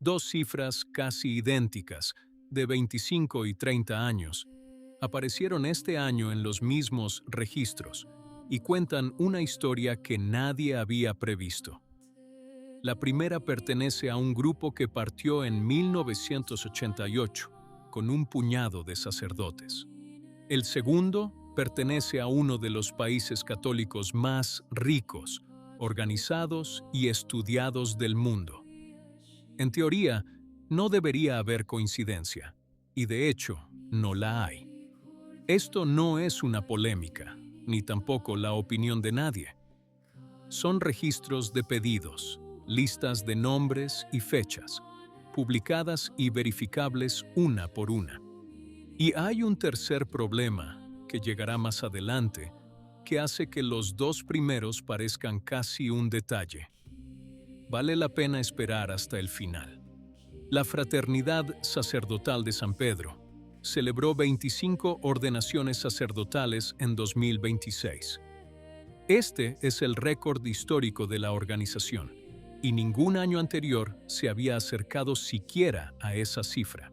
Dos cifras casi idénticas, de 25 y 30 años, aparecieron este año en los mismos registros y cuentan una historia que nadie había previsto. La primera pertenece a un grupo que partió en 1988, con un puñado de sacerdotes. El segundo pertenece a uno de los países católicos más ricos, organizados y estudiados del mundo. En teoría, no debería haber coincidencia, y de hecho, no la hay. Esto no es una polémica, ni tampoco la opinión de nadie. Son registros de pedidos, listas de nombres y fechas, publicadas y verificables una por una. Y hay un tercer problema, que llegará más adelante, que hace que los dos primeros parezcan casi un detalle. Vale la pena esperar hasta el final. La Fraternidad Sacerdotal de San Pedro celebró 25 ordenaciones sacerdotales en 2026. Este es el récord histórico de la organización, y ningún año anterior se había acercado siquiera a esa cifra.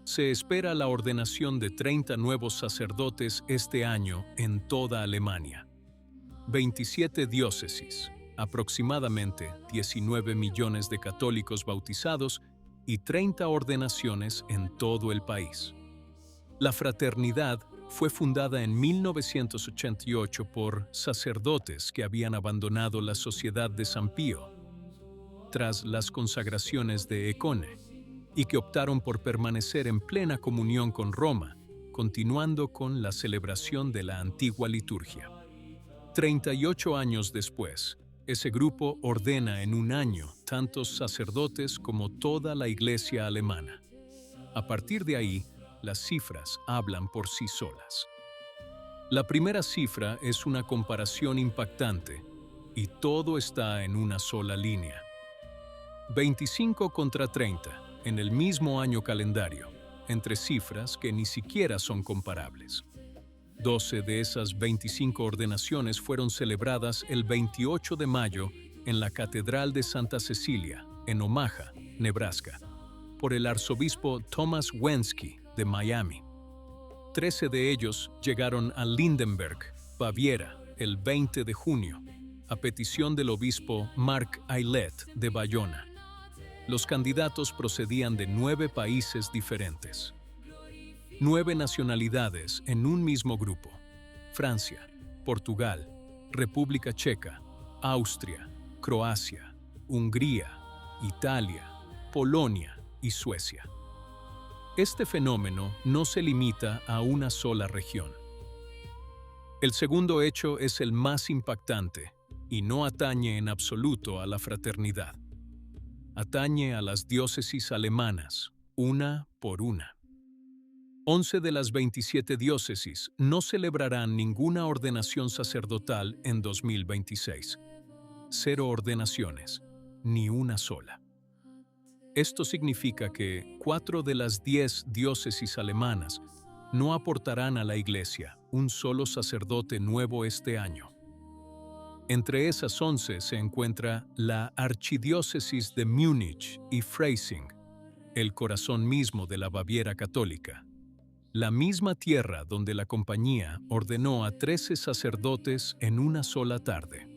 Se espera la ordenación de 30 nuevos sacerdotes este año en toda Alemania. 27 diócesis, aproximadamente 19 millones de católicos bautizados y 30 ordenaciones en todo el país. La fraternidad fue fundada en 1988 por sacerdotes que habían abandonado la Sociedad de San Pío tras las consagraciones de Econe y que optaron por permanecer en plena comunión con Roma, continuando con la celebración de la antigua liturgia. 38 años después, ese grupo ordena en un año tantos sacerdotes como toda la Iglesia alemana. A partir de ahí, las cifras hablan por sí solas. La primera cifra es una comparación impactante, y todo está en una sola línea. 25 contra 30, en el mismo año calendario, entre cifras que ni siquiera son comparables. 12 de esas 25 ordenaciones fueron celebradas el 28 de mayo en la Catedral de Santa Cecilia, en Omaha, Nebraska, por el arzobispo Thomas Wensky de Miami. 13 de ellos llegaron a Lindenberg, Baviera, el 20 de junio, a petición del obispo Mark Aylett de Bayona. Los candidatos procedían de 9 países diferentes. 9 nacionalidades en un mismo grupo: Francia, Portugal, República Checa, Austria, Croacia, Hungría, Italia, Polonia y Suecia. Este fenómeno no se limita a una sola región. El segundo hecho es el más impactante y no atañe en absoluto a la fraternidad. Atañe a las diócesis alemanas, una por una. 11 de las 27 diócesis no celebrarán ninguna ordenación sacerdotal en 2026. 0 ordenaciones, ni una sola. Esto significa que 4 de las 10 diócesis alemanas no aportarán a la Iglesia un solo sacerdote nuevo este año. Entre esas 11 se encuentra la Archidiócesis de Múnich y Freising, el corazón mismo de la Baviera católica, la misma tierra donde la compañía ordenó a 13 sacerdotes en una sola tarde.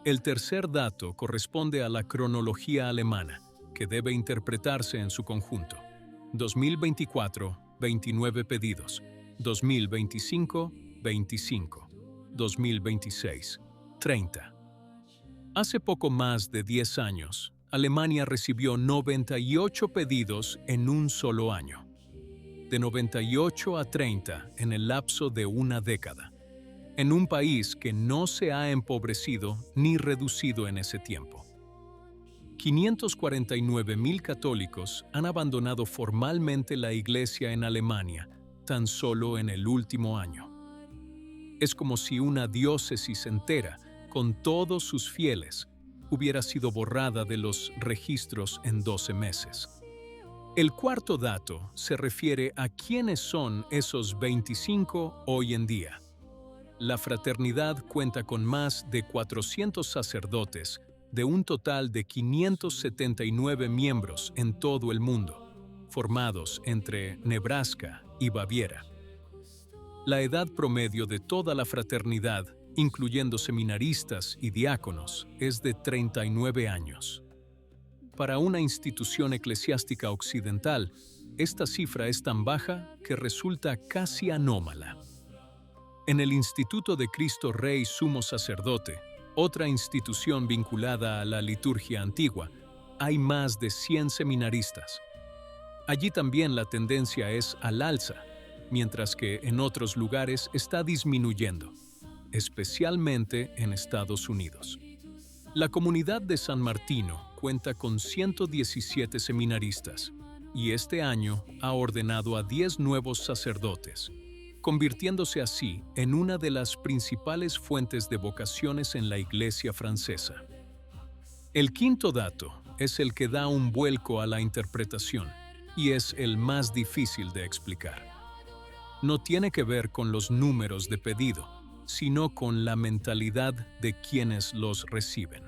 El tercer dato corresponde a la cronología alemana, que debe interpretarse en su conjunto. 2024, 29 pedidos. 2025, 25. 2026, 30. Hace poco más de 10 años, Alemania recibió 98 pedidos en un solo año. De 98 a 30 en el lapso de una década, en un país que no se ha empobrecido ni reducido en ese tiempo. 549.000 católicos han abandonado formalmente la Iglesia en Alemania tan solo en el último año. Es como si una diócesis entera, con todos sus fieles, hubiera sido borrada de los registros en 12 meses. El cuarto dato se refiere a quiénes son esos 25 hoy en día. La fraternidad cuenta con más de 400 sacerdotes de un total de 579 miembros en todo el mundo, formados entre Nebraska y Baviera. La edad promedio de toda la fraternidad, incluyendo seminaristas y diáconos, es de 39 años. Para una institución eclesiástica occidental, esta cifra es tan baja que resulta casi anómala. En el Instituto de Cristo Rey Sumo Sacerdote, otra institución vinculada a la liturgia antigua, hay más de 100 seminaristas. Allí también la tendencia es al alza, mientras que en otros lugares está disminuyendo, especialmente en Estados Unidos. La comunidad de San Martino cuenta con 117 seminaristas y este año ha ordenado a 10 nuevos sacerdotes, convirtiéndose así en una de las principales fuentes de vocaciones en la Iglesia francesa. El quinto dato es el que da un vuelco a la interpretación y es el más difícil de explicar. No tiene que ver con los números de pedido, sino con la mentalidad de quienes los reciben.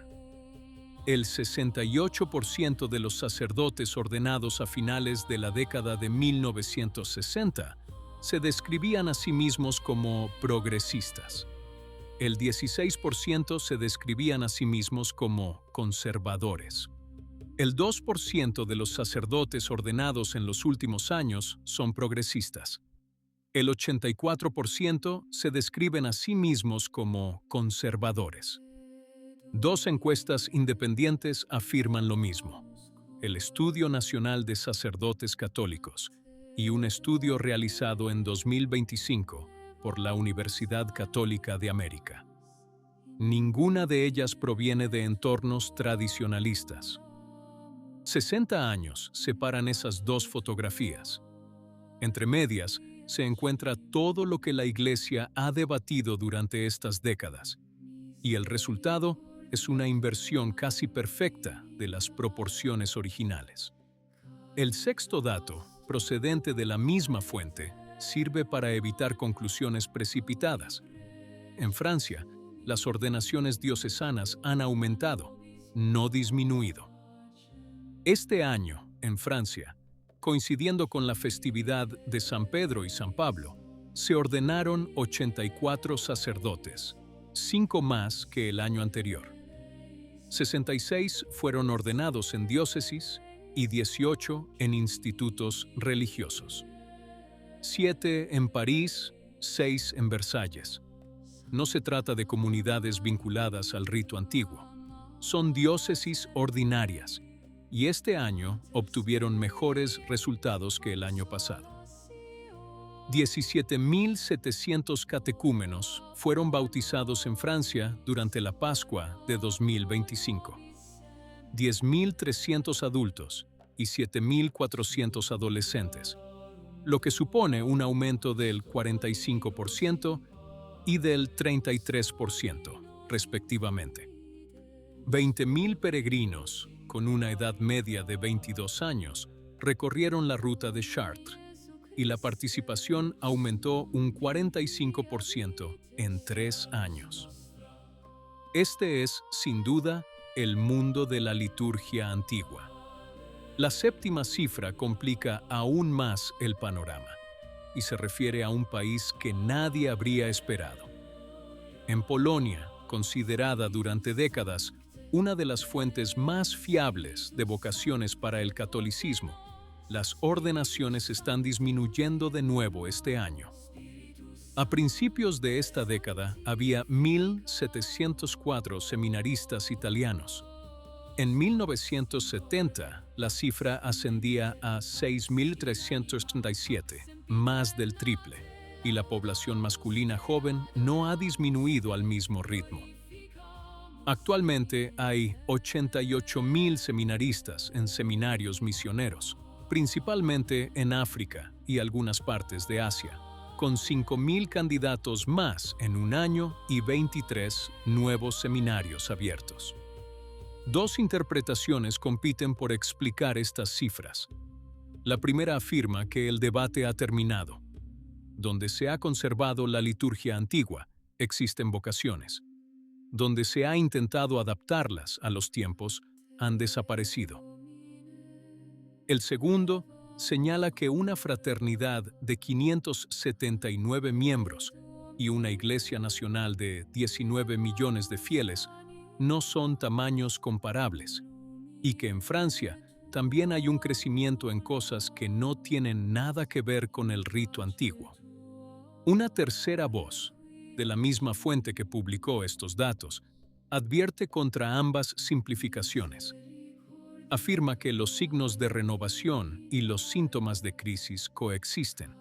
El 68% de los sacerdotes ordenados a finales de la década de 1960 se describían a sí mismos como progresistas. El 16% se describían a sí mismos como conservadores. El 2% de los sacerdotes ordenados en los últimos años son progresistas. El 84% se describen a sí mismos como conservadores. Dos encuestas independientes afirman lo mismo: el Estudio Nacional de Sacerdotes Católicos y un estudio realizado en 2025 por la Universidad Católica de América. Ninguna de ellas proviene de entornos tradicionalistas. 60 años separan esas dos fotografías. Entre medias se encuentra todo lo que la Iglesia ha debatido durante estas décadas, y el resultado es una inversión casi perfecta de las proporciones originales. El sexto dato, procedente de la misma fuente, sirve para evitar conclusiones precipitadas. En Francia, las ordenaciones diocesanas han aumentado, no disminuido. Este año, en Francia, coincidiendo con la festividad de San Pedro y San Pablo, se ordenaron 84 sacerdotes, 5 más que el año anterior. 66 fueron ordenados en diócesis y 18 en institutos religiosos. 7 en París, 6 en Versalles. No se trata de comunidades vinculadas al rito antiguo. Son diócesis ordinarias, y este año obtuvieron mejores resultados que el año pasado. 17.700 catecúmenos fueron bautizados en Francia durante la Pascua de 2025. 10.300 adultos y 7.400 adolescentes, lo que supone un aumento del 45% y del 33%, respectivamente. 20.000 peregrinos, con una edad media de 22 años, recorrieron la ruta de Chartres, y la participación aumentó un 45% en 3 años. Este es, sin duda, el mundo de la liturgia antigua. La séptima cifra complica aún más el panorama, y se refiere a un país que nadie habría esperado. En Polonia, considerada durante décadas una de las fuentes más fiables de vocaciones para el catolicismo, las ordenaciones están disminuyendo de nuevo este año. A principios de esta década había 1.704 seminaristas italianos. En 1970, la cifra ascendía a 6.337, más del triple, y la población masculina joven no ha disminuido al mismo ritmo. Actualmente hay 88.000 seminaristas en seminarios misioneros, principalmente en África y algunas partes de Asia, con 5.000 candidatos más en un año y 23 nuevos seminarios abiertos. Dos interpretaciones compiten por explicar estas cifras. La primera afirma que el debate ha terminado. Donde se ha conservado la liturgia antigua, existen vocaciones. donde se ha intentado adaptarlas a los tiempos, han desaparecido. El segundo señala que una fraternidad de 579 miembros y una Iglesia Nacional de 19 millones de fieles no son tamaños comparables, y que en Francia también hay un crecimiento en cosas que no tienen nada que ver con el rito antiguo. Una tercera voz, de la misma fuente que publicó estos datos, advierte contra ambas simplificaciones. Afirma que los signos de renovación y los síntomas de crisis coexisten,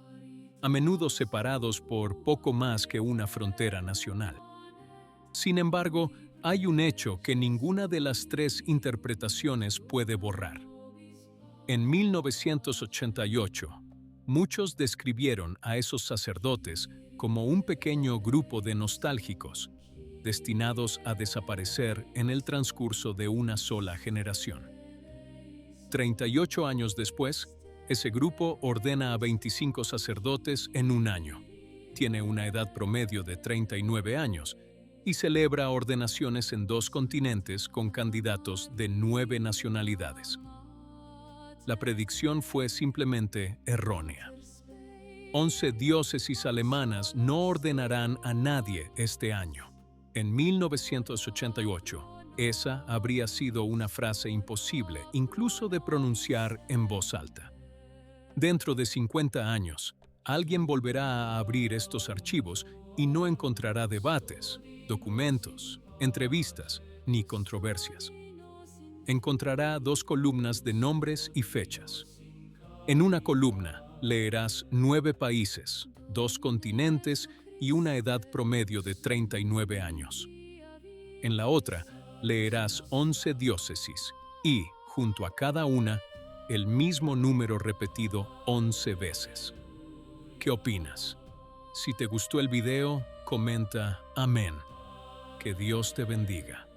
a menudo separados por poco más que una frontera nacional. Sin embargo, hay un hecho que ninguna de las tres interpretaciones puede borrar. En 1988, muchos describieron a esos sacerdotes como un pequeño grupo de nostálgicos, destinados a desaparecer en el transcurso de una sola generación. 38 años después, ese grupo ordena a 25 sacerdotes en un año. Tiene una edad promedio de 39 años y celebra ordenaciones en 2 continentes con candidatos de 9 nacionalidades. La predicción fue simplemente errónea. 11 diócesis alemanas no ordenarán a nadie este año. En 1988, esa habría sido una frase imposible incluso de pronunciar en voz alta. Dentro de 50 años, alguien volverá a abrir estos archivos y no encontrará debates, documentos, entrevistas ni controversias. Encontrará 2 columnas de nombres y fechas. En una columna leerás 9 países, 2 continentes y una edad promedio de 39 años. En la otra, leerás 11 diócesis y, junto a cada una, el mismo número repetido 11 veces. ¿Qué opinas? Si te gustó el video, comenta amén. Que Dios te bendiga.